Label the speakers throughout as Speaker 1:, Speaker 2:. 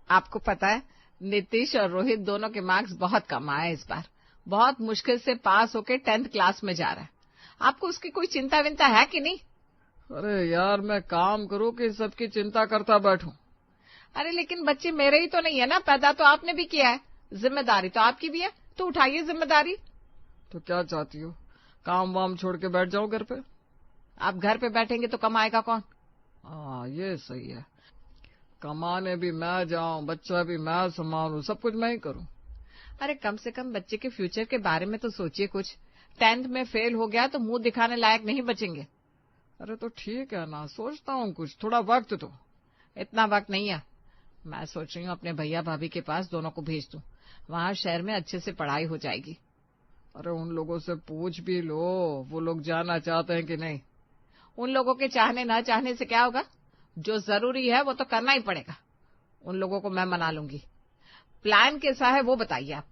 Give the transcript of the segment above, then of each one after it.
Speaker 1: आपको पता है, नीतीश और रोहित दोनों के मार्क्स बहुत कम आए इस बार। बहुत मुश्किल से पास होके 10th क्लास में जा रहा है। आपको उसकी कोई चिंता विंता है कि नहीं?
Speaker 2: अरे यार, मैं काम करूं कि सबकी चिंता करता बैठूं?
Speaker 1: अरे लेकिन बच्चे मेरे ही तो नहीं है ना, पैदा तो आपने भी किया है, जिम्मेदारी तो आपकी भी है, तो उठाइए जिम्मेदारी।
Speaker 2: तो क्या चाहती हो, काम वाम छोड़ के बैठ जाओ घर पे?
Speaker 1: आप घर पे बैठेंगे तो कमाएगा कौन?
Speaker 2: हाँ, ये सही है। कमाने भी मैं जाऊं, बच्चा भी मैं संभालूं, सब कुछ मैं ही करूं।
Speaker 1: अरे कम से कम बच्चे के फ्यूचर के बारे में तो सोचिए कुछ। 10th में फेल हो गया तो मुंह दिखाने लायक नहीं बचेंगे।
Speaker 2: अरे तो ठीक है ना, सोचता हूँ कुछ, थोड़ा वक्त तो।
Speaker 1: इतना वक्त नहीं है। मैं सोच रही हूँ अपने भैया भाभी के पास दोनों को भेज दूं, वहां शहर में अच्छे से पढ़ाई हो जाएगी।
Speaker 2: अरे उन लोगों से पूछ भी लो, वो लोग जाना चाहते हैं कि नहीं।
Speaker 1: उन लोगों के चाहने न चाहने से क्या होगा, जो जरूरी है वो तो करना ही पड़ेगा। उन लोगों को मैं मना लूंगी। प्लान कैसा है वो बताइए आप।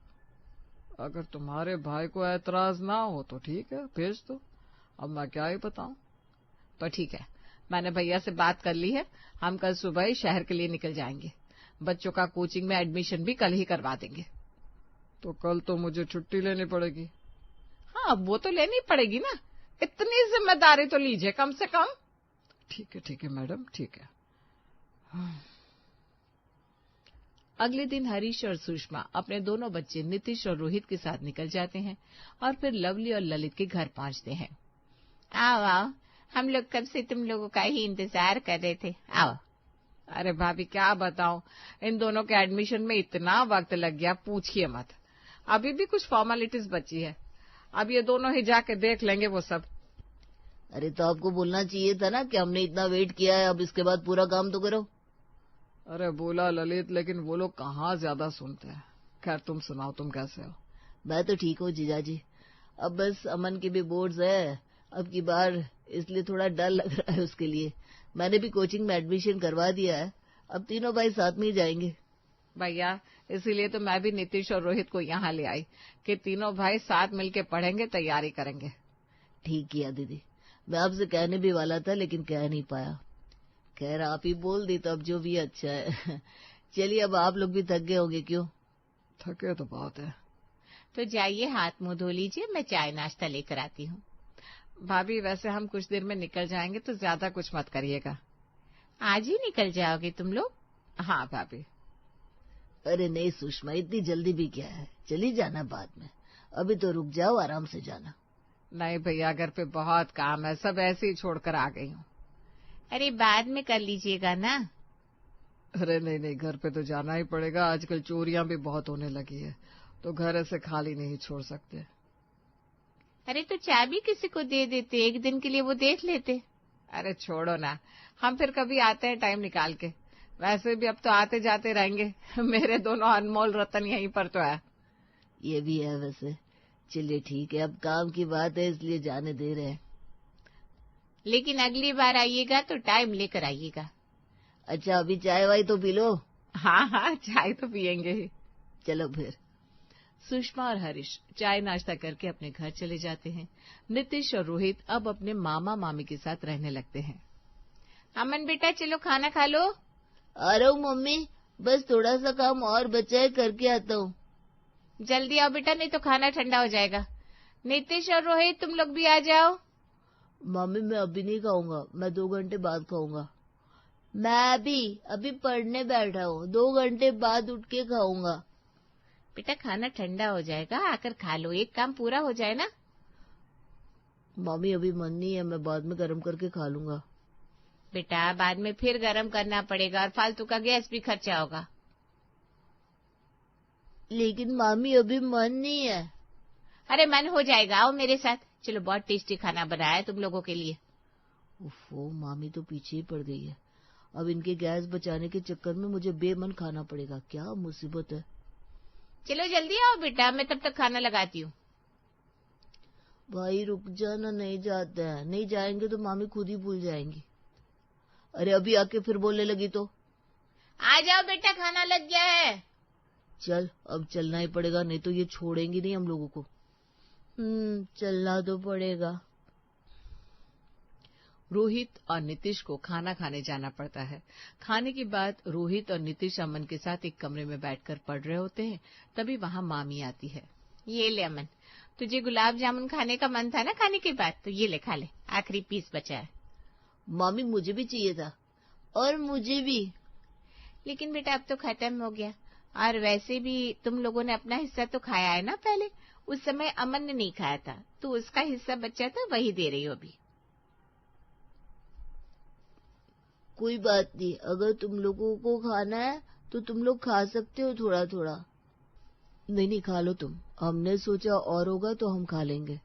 Speaker 2: अगर तुम्हारे भाई को ऐतराज ना हो तो ठीक है, भेज दो। अब मैं क्या ही बताऊं।
Speaker 1: तो ठीक है, मैंने भैया से बात कर ली है, हम कल सुबह ही शहर के लिए निकल जाएंगे। बच्चों का कोचिंग में एडमिशन भी कल ही करवा देंगे।
Speaker 2: तो कल तो मुझे छुट्टी लेनी पड़ेगी।
Speaker 1: हाँ, वो तो लेनी पड़ेगी ना, इतनी जिम्मेदारी तो लीजिए कम से कम।
Speaker 2: ठीक है मैडम, ठीक है।
Speaker 1: अगले दिन हरीश और सुषमा अपने दोनों बच्चे नीतीश और रोहित के साथ निकल जाते हैं और फिर लवली और ललित के घर पहुंचते हैं। आओ आओ, हम लोग कब से तुम लोगों का ही इंतजार कर रहे थे, आओ। अरे भाभी क्या बताऊं, इन दोनों के एडमिशन में इतना वक्त लग गया, पूछिए मत। अभी भी कुछ फॉर्मेलिटीज बची है, अब ये दोनों ही जाके देख लेंगे वो सब।
Speaker 3: अरे तो आपको बोलना चाहिए था ना कि हमने इतना वेट किया है, अब इसके बाद पूरा काम तो करो।
Speaker 2: अरे बोला ललित, लेकिन वो लोग कहाँ ज्यादा सुनते हैं। खैर तुम सुनाओ, तुम कैसे हो?
Speaker 3: मैं तो ठीक हूँ जीजाजी। अब बस अमन के भी बोर्ड्स है अब की बार, इसलिए थोड़ा डर लग रहा है उसके लिए। मैंने भी कोचिंग में एडमिशन करवा दिया है, अब तीनों भाई साथ में ही जाएंगे।
Speaker 1: भैया इसीलिए तो मैं भी नीतीश और रोहित को यहाँ ले आई कि तीनों भाई साथ मिलके पढ़ेंगे, तैयारी करेंगे।
Speaker 3: ठीक किया दीदी, मैं आपसे कहने भी वाला था लेकिन कह नहीं पाया। खैर आप ही बोल दी तो अब जो भी अच्छा है। चलिए, अब आप लोग भी थक गए होंगे क्यों?
Speaker 2: थके तो बहुत है।
Speaker 1: तो जाइए हाथ मुंह धो लीजिए, मैं चाय नाश्ता लेकर आती हूँ। भाभी वैसे हम कुछ देर में निकल जाएंगे, तो ज्यादा कुछ मत करिएगा। आज ही निकल जाओगे तुम लोग? हाँ भाभी।
Speaker 3: अरे नहीं सुषमा, इतनी जल्दी भी क्या है, चली जाना बाद में, अभी तो रुक जाओ, आराम से जाना।
Speaker 1: नहीं भैया, घर पे बहुत काम है, सब ऐसे ही छोड़कर आ गई हूँ। अरे बाद में कर लीजिएगा ना।
Speaker 2: अरे नहीं, घर पे तो जाना ही पड़ेगा। आजकल चोरियां भी बहुत होने लगी है, तो घर ऐसे खाली नहीं छोड़ सकते।
Speaker 1: अरे तो चाबी किसी को दे देते, एक दिन के लिए वो देख लेते। अरे छोड़ो ना, हम फिर कभी आते हैं टाइम निकाल के। वैसे भी अब तो आते जाते रहेंगे। मेरे दोनों अनमोल रतन यहीं पर तो है।
Speaker 3: ये भी है वैसे। चलिए ठीक है, अब काम की बात है इसलिए जाने दे रहे हैं।
Speaker 1: लेकिन अगली बार आइएगा तो टाइम लेकर आइएगा।
Speaker 3: अच्छा, अभी चाय वाय तो पी लो।
Speaker 1: हाँ हाँ, चाय तो पियेंगे ही।
Speaker 3: चलो फिर।
Speaker 1: सुषमा और हरीश चाय नाश्ता करके अपने घर चले जाते हैं। नीतीश और रोहित अब अपने मामा मामी के साथ रहने लगते हैं। अमन बेटा चलो खाना खा लो।
Speaker 3: आ रहा हूँ मम्मी, बस थोड़ा सा काम और बचा है, करके आता हूँ।
Speaker 1: जल्दी आओ बेटा, नहीं तो खाना ठंडा हो जाएगा। नीतीश और रोहित तुम लोग भी आ जाओ।
Speaker 3: मम्मी मैं अभी नहीं खाऊंगा, मैं 2 घंटे बाद खाऊंगा। मैं भी अभी पढ़ने बैठा हूँ, 2 घंटे बाद उठ के खाऊंगा।
Speaker 1: बेटा खाना ठंडा हो जाएगा, आकर खा लो, एक काम पूरा हो जाए ना।
Speaker 3: मम्मी अभी मन नहीं है, मैं बाद में गर्म करके खा लूंगा।
Speaker 1: बेटा बाद में फिर गर्म करना पड़ेगा और फालतू का गैस भी खर्चा होगा।
Speaker 3: लेकिन मामी अभी मन नहीं है।
Speaker 1: अरे मन हो जाएगा, आओ मेरे साथ, चलो बहुत टेस्टी खाना बनाया है तुम लोगों के लिए।
Speaker 3: उफ़ो, मामी तो पीछे ही पड़ गई है। अब इनके गैस बचाने के चक्कर में मुझे बेमन खाना पड़ेगा, क्या मुसीबत है।
Speaker 1: चलो जल्दी आओ बेटा, मैं तब तक खाना लगाती हूँ।
Speaker 3: भाई रुक जाना, नहीं जाते हैं, नहीं जाएंगे तो मामी खुद ही भूल जाएंगी। अरे अभी आके फिर बोलने लगी तो।
Speaker 1: आ जाओ बेटा, खाना लग गया है।
Speaker 3: चल अब चलना ही पड़ेगा, नहीं तो ये छोड़ेंगी नहीं हम लोगों को। चलना तो पड़ेगा।
Speaker 1: रोहित और नीतीश को खाना खाने जाना पड़ता है। खाने के बाद रोहित और नीतीश अमन के साथ एक कमरे में बैठकर पढ़ रहे होते हैं। तभी वहां मामी आती है।
Speaker 4: ये ले अमन, तुझे गुलाब जामुन खाने का मन था ना खाने के बाद, तो ये ले खा ले, आखिरी पीस बचा है।
Speaker 3: मामी मुझे भी चाहिए था, और मुझे भी।
Speaker 4: लेकिन बेटा अब तो खत्म हो गया, और वैसे भी तुम लोगों ने अपना हिस्सा तो खाया है ना पहले। उस समय अमन ने नहीं खाया था, तो उसका हिस्सा बचा था, वही दे रही हो अभी।
Speaker 3: कोई बात नहीं, अगर तुम लोगों को खाना है तो तुम लोग खा सकते हो थोड़ा थोड़ा। नहीं खा लो तुम, हमने सोचा और होगा तो हम खा लेंगे।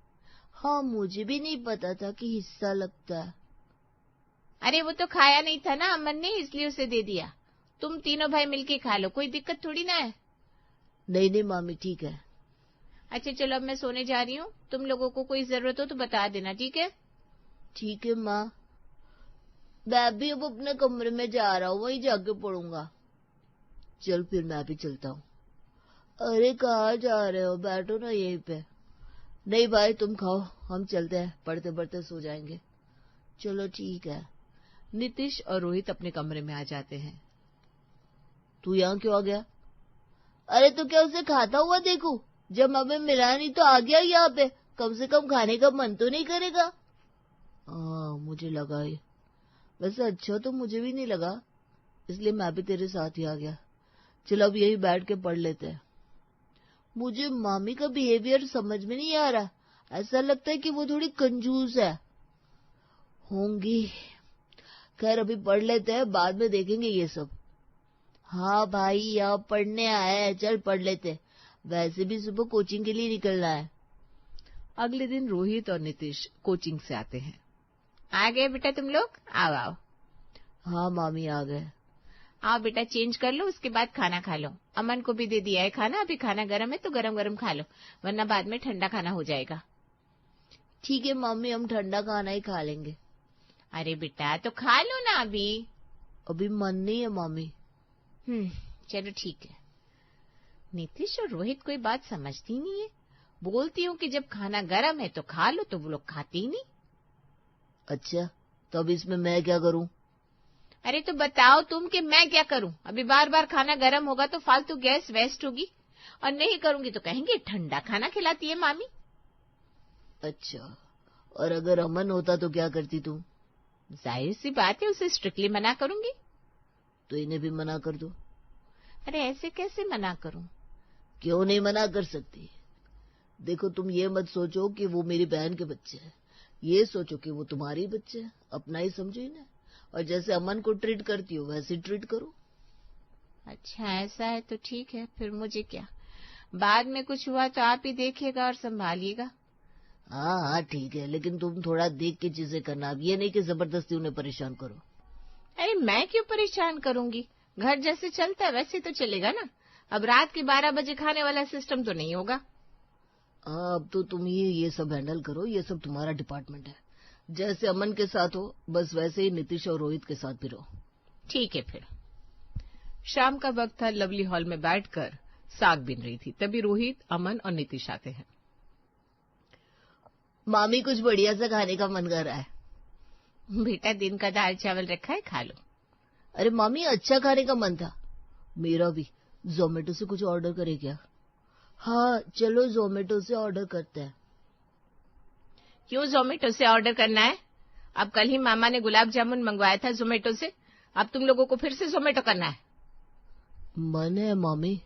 Speaker 3: हाँ, मुझे भी नहीं पता था कि हिस्सा लगता है।
Speaker 4: अरे वो तो खाया नहीं था ना अमन ने, इसलिए उसे दे दिया। तुम तीनों भाई मिलके खा लो, कोई दिक्कत थोड़ी ना है।
Speaker 3: नहीं मामी, ठीक है।
Speaker 4: अच्छा चलो, अब मैं सोने जा रही हूँ। तुम लोगों को कोई जरूरत हो तो बता देना, ठीक है?
Speaker 3: ठीक है माँ, मैं भी अब अपने कमरे में जा रहा हूँ, वहीं जाके पढ़ूंगा। चल फिर मैं भी चलता हूँ। अरे कहाँ जा रहे हो, बैठो ना यहीं पे। नहीं भाई तुम खाओ, हम चलते हैं, पढ़ते पढ़ते सो जाएंगे। चलो ठीक है।
Speaker 1: नीतीश और रोहित अपने कमरे में आ जाते हैं।
Speaker 3: तू यहाँ क्यों आ गया? अरे तो क्या उसे खाता हुआ देखूं? जब हमें मिला नहीं तो आ गया यहाँ पे। कम से कम खाने का मन तो नहीं करेगा? हाँ मुझे लगा ये, वैसे अच्छा तो मुझे भी नहीं लगा, इसलिए मैं भी तेरे साथ ही आ गया। चलो अब यही बैठ के पढ़ लेते हैं। मुझे मामी का बिहेवियर समझ में नहीं आ रहा, ऐसा लगता है कि वो थोड़ी कंजूस है होंगी। खैर अभी पढ़ लेते हैं, बाद में देखेंगे ये सब। हाँ भाई यहाँ पढ़ने आया है, चल पढ़ लेते। वैसे भी सुबह कोचिंग के लिए निकलना है।
Speaker 1: अगले दिन रोहित और नीतीश कोचिंग से आते हैं।
Speaker 4: आ गए बेटा तुम लोग? आओ आओ।
Speaker 3: हाँ मामी आ गए।
Speaker 4: आओ बेटा, चेंज कर लो, उसके बाद खाना खा लो। अमन को भी दे दिया है खाना, अभी खाना गर्म है तो गरम गरम खा लो, वरना बाद में ठंडा खाना हो जाएगा।
Speaker 3: ठीक है मम्मी, हम ठंडा खाना ही खा लेंगे।
Speaker 4: अरे बेटा तो खा लो ना अभी।
Speaker 3: अभी मन नहीं है मम्मी।
Speaker 4: चलो ठीक है। नीतीश और रोहित कोई बात समझती नहीं है। बोलती हूँ कि जब खाना गर्म है तो खा लो, तो वो लोग खाते ही नहीं।
Speaker 3: अच्छा तो अब इसमें मैं क्या करूं?
Speaker 4: अरे तो बताओ तुम कि मैं क्या करूं? अभी बार बार खाना गर्म होगा तो फालतू गैस वेस्ट होगी, और नहीं करूंगी तो कहेंगे ठंडा खाना खिलाती है मामी।
Speaker 3: अच्छा, और अगर अमन होता तो क्या करती तू?
Speaker 4: जाहिर सी बात है, उसे स्ट्रिक्टली मना करूंगी।
Speaker 3: तो इन्हें भी मना कर दो।
Speaker 4: अरे ऐसे कैसे मना करूं?
Speaker 3: क्यों नहीं मना कर सकती? देखो तुम ये मत सोचो कि वो मेरी बहन के बच्चे हैं, ये सोचो कि वो तुम्हारी बच्चे हैं, अपना ही समझो इन्हें, और जैसे अमन को ट्रीट करती हो वैसे ट्रीट करो।
Speaker 4: अच्छा ऐसा है तो ठीक है, फिर मुझे क्या, बाद में कुछ हुआ तो आप ही देखिएगा और संभालिएगा।
Speaker 3: हाँ ठीक है, लेकिन तुम थोड़ा देख के चीजें करना, अब ये नहीं कि जबरदस्ती उन्हें परेशान करो।
Speaker 4: अरे मैं क्यों परेशान करूंगी, घर जैसे चलता है वैसे तो चलेगा ना। अब रात के 12 बजे खाने वाला सिस्टम तो नहीं होगा।
Speaker 3: अब तो तुम ही ये सब हैंडल करो, ये सब तुम्हारा डिपार्टमेंट है। जैसे अमन के साथ हो बस वैसे ही नीतीश और रोहित के साथ भी रहो।
Speaker 4: ठीक है फिर।
Speaker 1: शाम का वक्त था। लवली हॉल में बैठकर साग बिन रही थी। तभी रोहित, अमन और नीतीश आते हैं।
Speaker 3: मामी कुछ बढ़िया सा खाने का मन कर रहा है।
Speaker 4: बेटा दिन का दाल चावल रखा है, खा लो।
Speaker 3: अरे मामी अच्छा खाने का मन था मेरा भी, जोमेटो से कुछ ऑर्डर करे क्या? हाँ चलो जोमेटो से ऑर्डर करते हैं।
Speaker 4: क्यों जोमेटो से ऑर्डर करना है? अब कल ही मामा ने गुलाब जामुन मंगवाया था जोमेटो से, अब तुम लोगों को फिर से जोमेटो करना है?
Speaker 3: मन है मामी।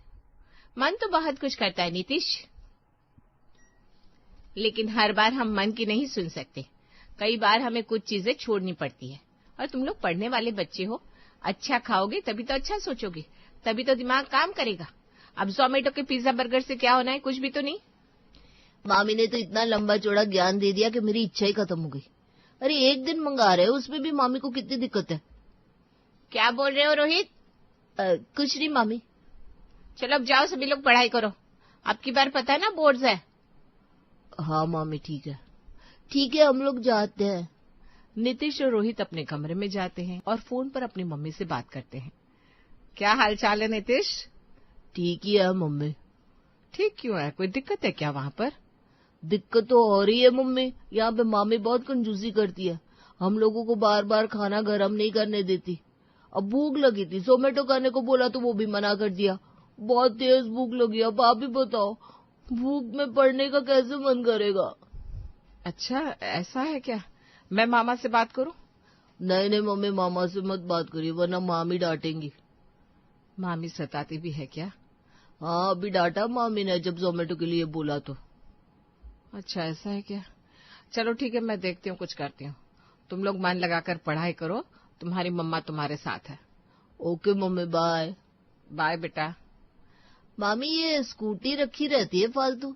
Speaker 4: मन तो बहुत कुछ करता है नीतीश, लेकिन हर बार हम मन की नहीं सुन सकते। कई बार हमें कुछ चीजें छोड़नी पड़ती है। और तुम लोग पढ़ने वाले बच्चे हो, अच्छा खाओगे तभी तो अच्छा सोचोगे, तभी तो दिमाग काम करेगा। अब जोमेटो के पिज्जा बर्गर से क्या होना है, कुछ भी तो नहीं।
Speaker 3: मामी ने तो इतना लंबा चौड़ा ज्ञान दे दिया कि मेरी इच्छा ही खत्म हो गई। अरे एक दिन मंगा रहे हो, उसमें भी मामी को कितनी दिक्कत है।
Speaker 4: क्या बोल रहे हो रोहित?
Speaker 3: कुछ नहीं मामी।
Speaker 4: चलो अब जाओ, सभी लोग पढ़ाई करो, अब की बार पता है ना बोर्ड्स है।
Speaker 3: हाँ मामी ठीक है। ठीक है हम लोग जाते हैं।
Speaker 1: नीतीश और रोहित अपने कमरे में जाते हैं और फोन पर अपनी मम्मी से बात करते हैं। क्या हाल चाल है नीतीश?
Speaker 3: ठीक ही है मम्मी।
Speaker 1: ठीक क्यों है, कोई दिक्कत है क्या वहाँ पर?
Speaker 3: दिक्कत तो हो रही है मम्मी, यहाँ पे मामी बहुत कंजूसी करती है। हम लोगों को बार बार खाना गरम नहीं करने देती। अब भूख लगी थी, जोमेटो करने को बोला तो वो भी मना कर दिया। बहुत तेज भूख लगी, अब आप ही बताओ, भूख में पढ़ने का कैसे मन करेगा?
Speaker 1: अच्छा, ऐसा है क्या? मैं मामा से बात करूं?
Speaker 3: नहीं नहीं मम्मी, मामा से मत बात करिए वरना मामी डांटेंगी।
Speaker 1: मामी सताती भी है क्या?
Speaker 3: हाँ, अभी डांटा मामी ने जब जोमेटो के लिए बोला तो।
Speaker 1: अच्छा, ऐसा है क्या? चलो ठीक है, मैं देखती हूँ, कुछ करती हूँ। तुम लोग मन लगाकर पढ़ाई करो, तुम्हारी मम्मा तुम्हारे साथ है।
Speaker 3: Okay mummy, bye.
Speaker 1: बाय बेटा।
Speaker 3: मामी, ये स्कूटी रखी रहती है फालतू,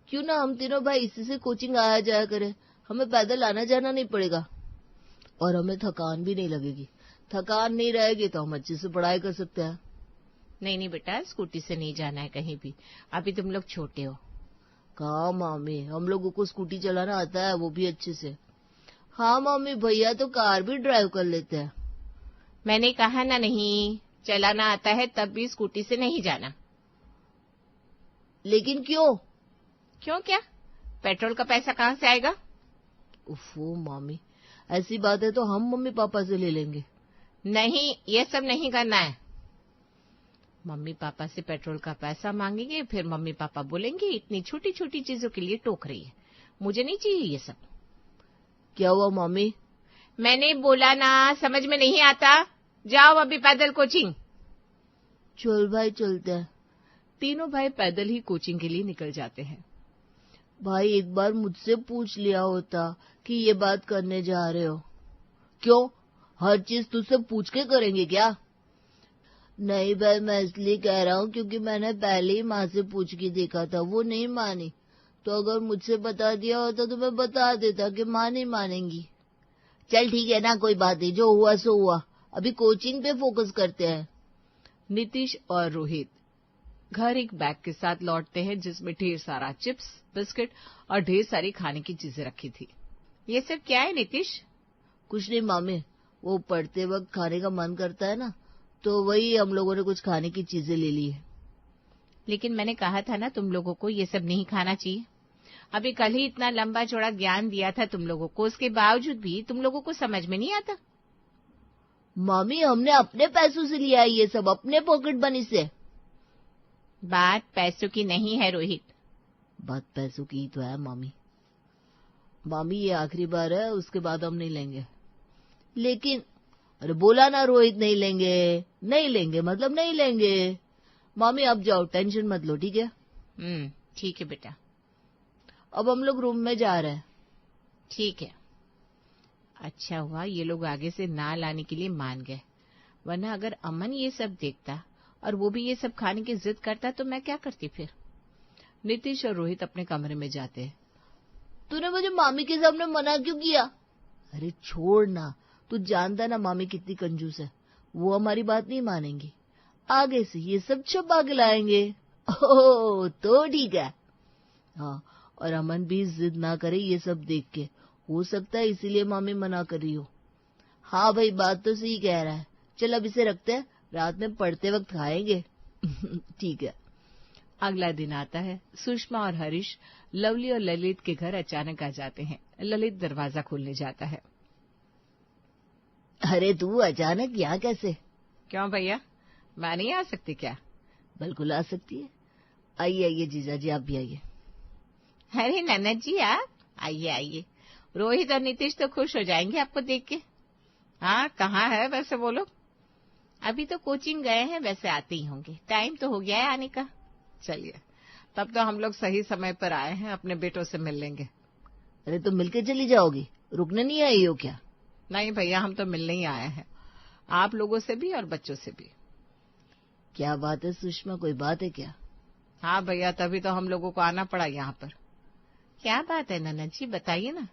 Speaker 3: क्यों ना हम तीनों भाई इसी से कोचिंग आया जाया करें, हमें पैदल आना जाना नहीं पड़ेगा और हमें थकान भी नहीं लगेगी। थकान नहीं रहेगी तो हम अच्छे से पढ़ाई कर सकते हैं।
Speaker 4: नहीं नहीं बेटा, स्कूटी से नहीं जाना है कहीं भी, अभी तुम लोग छोटे हो।
Speaker 3: कहा मामी, हम लोगों को स्कूटी चलाना आता है, वो भी अच्छे से। हाँ मामी, भैया तो कार भी ड्राइव कर लेते हैं।
Speaker 4: मैंने कहा ना नहीं, चलाना आता है तब भी स्कूटी से नहीं जाना।
Speaker 3: लेकिन क्यों?
Speaker 4: क्यों क्या? पेट्रोल का पैसा कहाँ से आएगा?
Speaker 3: उफ़ो मामी, ऐसी बात है तो हम मम्मी पापा से ले लेंगे।
Speaker 4: नहीं, ये सब नहीं करना है। मम्मी पापा से पेट्रोल का पैसा मांगेंगे, फिर मम्मी पापा बोलेंगे इतनी छोटी छोटी चीजों के लिए टोक रही है, मुझे नहीं चाहिए ये सब।
Speaker 3: क्या हुआ मामी?
Speaker 4: मैंने बोला ना, समझ में नहीं आता। जाओ अभी पैदल कोचिंग।
Speaker 3: चल भाई, चलते हैं।
Speaker 1: तीनों भाई पैदल ही कोचिंग के लिए निकल जाते हैं।
Speaker 3: भाई, एक बार मुझसे पूछ लिया होता कि ये बात करने जा रहे हो। क्यों, हर चीज तुझसे पूछ के करेंगे क्या? नहीं भाई, मैं इसलिए कह रहा हूँ क्योंकि मैंने पहले ही माँ से पूछ के देखा था, वो नहीं मानी। तो अगर मुझसे बता दिया होता तो मैं बता देता कि माँ नहीं मानेंगी। चल ठीक है ना, कोई बात नहीं, जो हुआ सो हुआ, अभी कोचिंग पे फोकस करते हैं।
Speaker 1: नीतीश और रोहित घर एक बैग के साथ लौटते हैं जिसमें ढेर सारा चिप्स, बिस्किट और ढेर सारी खाने की चीजें रखी थी।
Speaker 4: ये सब क्या है नीतीश?
Speaker 3: कुछ नहीं मामी, वो पढ़ते वक्त खाने का मन करता है ना, तो वही हम लोगों ने कुछ खाने की चीजें ले ली है।
Speaker 4: लेकिन मैंने कहा था ना तुम लोगों को ये सब नहीं खाना चाहिए। अभी कल ही इतना लंबा चौड़ा ज्ञान दिया था तुम लोगों को, उसके बावजूद भी तुम लोगों को समझ में नहीं आता।
Speaker 3: मामी, हमने अपने पैसों से लिया है ये सब, अपने पॉकेट मनी से।
Speaker 4: बात पैसों की नहीं है रोहित।
Speaker 3: बात पैसों की ही तो है मामी। मामी, ये आखिरी बार है, उसके बाद हम नहीं लेंगे। लेकिन अरे बोला ना रोहित, नहीं लेंगे। नहीं लेंगे मतलब नहीं लेंगे। मामी अब जाओ, टेंशन मत लो, ठीक है?
Speaker 4: ठीक है बेटा।
Speaker 3: अब हम लोग रूम में जा रहे हैं।
Speaker 4: ठीक है। अच्छा हुआ ये लोग आगे से ना लाने के लिए मान गए, वरना अगर अमन ये सब देखता और वो भी ये सब खाने की जिद करता तो मैं क्या करती फिर।
Speaker 1: नीतीश और रोहित अपने कमरे में जाते हैं।
Speaker 3: तूने मुझे मामी के सामने मना क्यों किया? अरे छोड़ ना, तू जानता ना मामी कितनी कंजूस है, वो हमारी बात नहीं मानेंगी, आगे से ये सब छुपा के लाएंगे। ओह तो ठीक है। हाँ, और अमन भी जिद ना करे ये सब देख के, हो सकता है इसीलिए मामी मना कर रही हो। हाँ भाई, बात तो सही कह रहा है। चल अब इसे रखते हैं, रात में पढ़ते वक्त खाएंगे। ठीक है।
Speaker 1: अगला दिन आता है। सुषमा और हरीश लवली और ललित के घर अचानक आ जाते हैं। ललित दरवाजा खोलने जाता है।
Speaker 3: अरे तू अचानक यहाँ कैसे?
Speaker 1: क्यों भैया, मैं नहीं आ सकती क्या?
Speaker 3: बिल्कुल आ सकती है। आइए आइए जीजा जी, आप भी आइए।
Speaker 4: अरे ननद जी, आप आइए आइए। रोहित और नीतीश तो खुश हो जाएंगे आपको देख के।
Speaker 1: हाँ, कहाँ है वैसे वो लोग?
Speaker 4: अभी तो कोचिंग गए हैं, वैसे आते ही होंगे, टाइम तो हो गया है आने का।
Speaker 1: चलिए, तब तो हम लोग सही समय पर आए हैं, अपने बेटों से मिल लेंगे।
Speaker 3: अरे तो मिलके चली जाओगी, रुकने नहीं आई हो क्या?
Speaker 1: नहीं भैया, हम तो मिलने ही आए हैं, आप लोगों से भी और बच्चों से भी।
Speaker 3: क्या बात है सुषमा, कोई बात है क्या?
Speaker 1: हाँ भैया, तभी तो हम लोगों को आना पड़ा यहाँ पर।
Speaker 4: क्या बात है ननद जी, बताइए ना।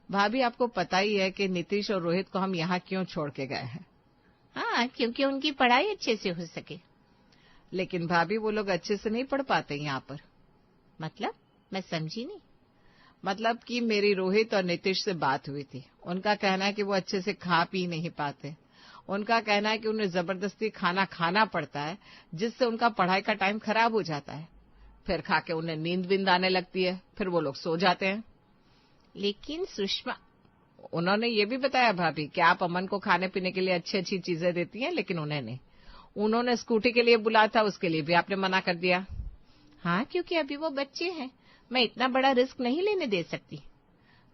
Speaker 1: भाभी, आपको पता ही है कि नीतीश और रोहित को हम यहाँ क्यों छोड़ के गए हैं।
Speaker 4: हाँ, क्योंकि उनकी पढ़ाई अच्छे से हो सके।
Speaker 1: लेकिन भाभी, वो लोग अच्छे से नहीं पढ़ पाते यहाँ पर।
Speaker 4: मतलब? मैं समझी नहीं।
Speaker 1: मतलब कि मेरी रोहित और नीतीश से बात हुई थी, उनका कहना है कि वो अच्छे से खा पी नहीं पाते। उनका कहना है कि उन्हें जबरदस्ती खाना खाना पड़ता है, जिससे उनका पढ़ाई का टाइम खराब हो जाता है। फिर खा के उन्हें नींद विंद आने लगती है, फिर वो लोग सो जाते हैं।
Speaker 4: लेकिन सुषमा,
Speaker 1: उन्होंने ये भी बताया भाभी कि आप अमन को खाने पीने के लिए अच्छी अच्छी चीजें देती हैं, लेकिन उन्होंने स्कूटी के लिए बुलाया था, उसके लिए भी आपने मना कर दिया।
Speaker 4: हाँ, क्योंकि अभी वो बच्चे हैं, मैं इतना बड़ा रिस्क नहीं लेने दे सकती।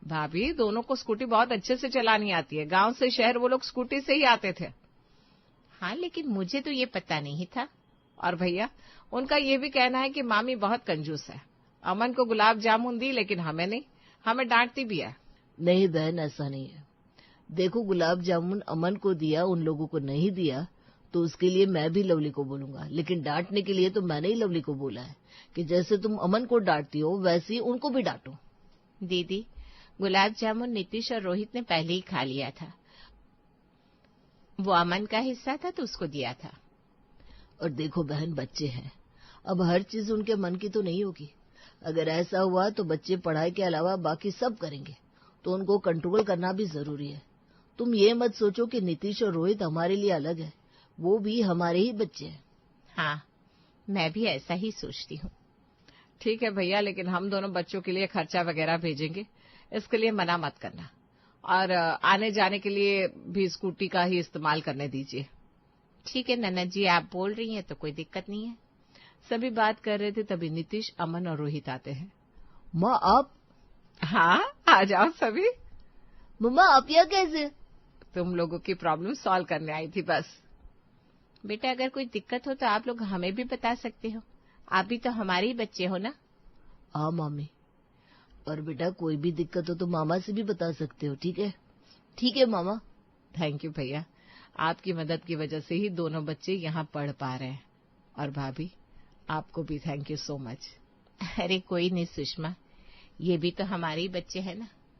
Speaker 1: भाभी दोनों को स्कूटी बहुत अच्छे से चलानी आती है, गांव से शहर वो लोग स्कूटी से ही आते थे।
Speaker 4: हाँ, लेकिन मुझे तो ये पता नहीं था।
Speaker 1: और भैया उनका ये भी कहना है कि मामी बहुत कंजूस है, अमन को गुलाब जामुन दी लेकिन हमें नहीं, हमें डांटती भी है।
Speaker 3: नहीं बहन, ऐसा नहीं है। देखो, गुलाब जामुन अमन को दिया, उन लोगों को नहीं दिया, तो उसके लिए मैं भी लवली को बोलूंगा, लेकिन डांटने के लिए तो मैंने ही लवली को बोला है कि जैसे तुम अमन को डांटती हो वैसे ही उनको भी डांटो।
Speaker 4: दीदी, गुलाब जामुन नीतीश और रोहित ने पहले ही खा लिया था, वो अमन का हिस्सा था तो उसको दिया था।
Speaker 3: और देखो बहन, बच्चे हैं, अब हर चीज उनके मन की तो नहीं होगी। अगर ऐसा हुआ तो बच्चे पढ़ाई के अलावा बाकी सब करेंगे, तो उनको कंट्रोल करना भी जरूरी है। तुम ये मत सोचो कि नीतीश और रोहित हमारे लिए अलग है, वो भी हमारे ही बच्चे हैं।
Speaker 4: हाँ, मैं भी ऐसा ही सोचती हूँ।
Speaker 1: ठीक है भैया, लेकिन हम दोनों बच्चों के लिए खर्चा वगैरह भेजेंगे, इसके लिए मना मत करना, और आने जाने के लिए भी स्कूटी का ही इस्तेमाल करने दीजिए।
Speaker 4: ठीक है ननद जी, आप बोल रही हैं तो कोई दिक्कत नहीं है।
Speaker 1: सभी बात कर रहे थे, तभी नीतीश, अमन और रोहित आते हैं।
Speaker 3: माँ आप?
Speaker 1: हाँ, आ जाओ सभी।
Speaker 3: मम्मा आप यहाँ कैसे?
Speaker 1: तुम लोगों की प्रॉब्लम सॉल्व करने आई थी बस।
Speaker 4: बेटा, अगर कोई दिक्कत हो तो आप लोग हमें भी बता सकते हो, आप भी तो हमारे ही बच्चे हो ना।
Speaker 3: हाँ मामी, और बेटा कोई भी दिक्कत हो तो मामा से भी बता सकते हो, ठीक है? ठीक है मामा।
Speaker 1: थैंक यू भैया, आपकी मदद की वजह से ही दोनों बच्चे यहाँ पढ़ पा रहे हैं। और भाभी आपको भी थैंक यू सो मच।
Speaker 4: अरे कोई नहीं सुषमा, ये भी तो हमारे ही बच्चे हैं ना।